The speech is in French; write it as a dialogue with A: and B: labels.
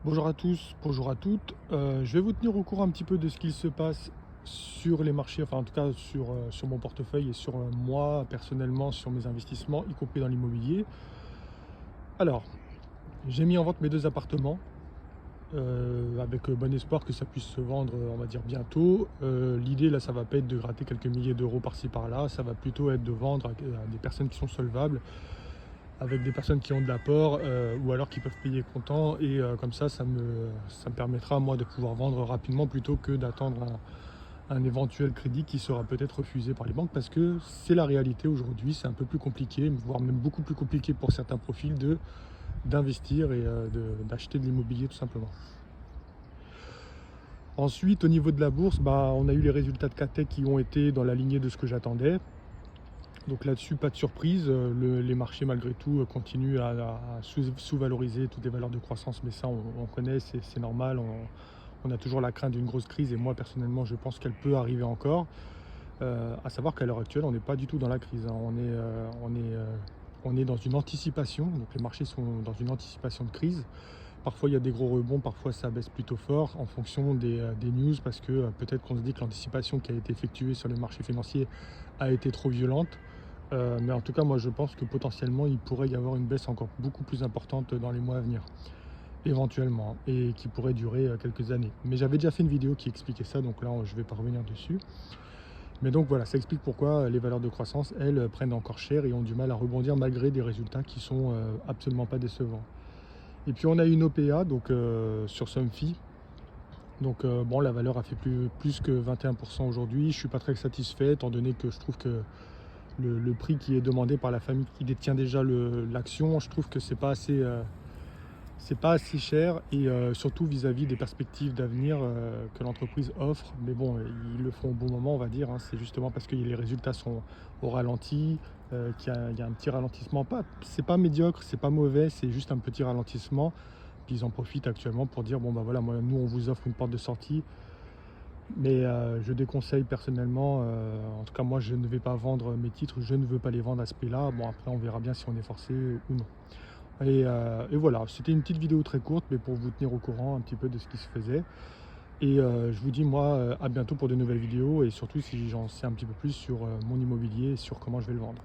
A: Bonjour à tous, bonjour à toutes. Je vais vous tenir au courant un petit peu de ce qu'il se passe sur les marchés, enfin en tout cas sur mon portefeuille et sur moi personnellement, sur mes investissements, y compris dans l'immobilier. Alors, j'ai mis en vente mes deux appartements avec bon espoir que ça puisse se vendre, on va dire bientôt. L'idée là, ça va pas être de gratter quelques milliers d'euros par-ci par-là, ça va plutôt être de vendre à des personnes qui sont solvables, avec des personnes qui ont de l'apport ou alors qui peuvent payer comptant et comme ça me permettra moi de pouvoir vendre rapidement plutôt que d'attendre un éventuel crédit qui sera peut-être refusé par les banques parce que c'est la réalité aujourd'hui, c'est un peu plus compliqué, voire même beaucoup plus compliqué pour certains profils d'investir et d'acheter de l'immobilier tout simplement. Ensuite, au niveau de la bourse, on a eu les résultats de Catech qui ont été dans la lignée de ce que j'attendais. Donc là-dessus, pas de surprise. Les marchés, malgré tout, continuent à sous-valoriser toutes les valeurs de croissance, mais ça, on connaît, c'est normal. On a toujours la crainte d'une grosse crise, et moi, personnellement, je pense qu'elle peut arriver encore. À savoir qu'à l'heure actuelle, on n'est pas du tout dans la crise, hein. On est dans une anticipation, donc les marchés sont dans une anticipation de crise. Parfois, il y a des gros rebonds, parfois ça baisse plutôt fort en fonction des news, parce que peut-être qu'on se dit que l'anticipation qui a été effectuée sur les marchés financiers a été trop violente. Mais en tout cas, moi je pense que potentiellement il pourrait y avoir une baisse encore beaucoup plus importante dans les mois à venir, éventuellement, hein, et qui pourrait durer quelques années. Mais j'avais déjà fait une vidéo qui expliquait ça, donc là je ne vais pas revenir dessus. Mais donc voilà, ça explique pourquoi les valeurs de croissance, elles, prennent encore cher et ont du mal à rebondir malgré des résultats qui sont absolument pas décevants. Et puis on a une OPA donc, sur Somfy. Donc bon, la valeur a fait plus que 21% aujourd'hui. Je ne suis pas très satisfait étant donné que je trouve que le prix qui est demandé par la famille qui détient déjà l'action, je trouve que c'est pas assez cher et surtout vis-à-vis des perspectives d'avenir que l'entreprise offre. Mais bon, ils le font au bon moment, on va dire, hein. C'est justement parce que les résultats sont au ralenti, il y a un petit ralentissement. C'est pas médiocre, c'est pas mauvais, c'est juste un petit ralentissement. Puis ils en profitent actuellement pour dire, bon bah voilà, nous on vous offre une porte de sortie. Mais je déconseille personnellement, en tout cas moi je ne vais pas vendre mes titres, je ne veux pas les vendre à ce prix-là. Bon après on verra bien si on est forcé ou non. Et voilà, c'était une petite vidéo très courte, mais pour vous tenir au courant un petit peu de ce qui se faisait. Et je vous dis moi à bientôt pour de nouvelles vidéos et surtout si j'en sais un petit peu plus sur mon immobilier et sur comment je vais le vendre.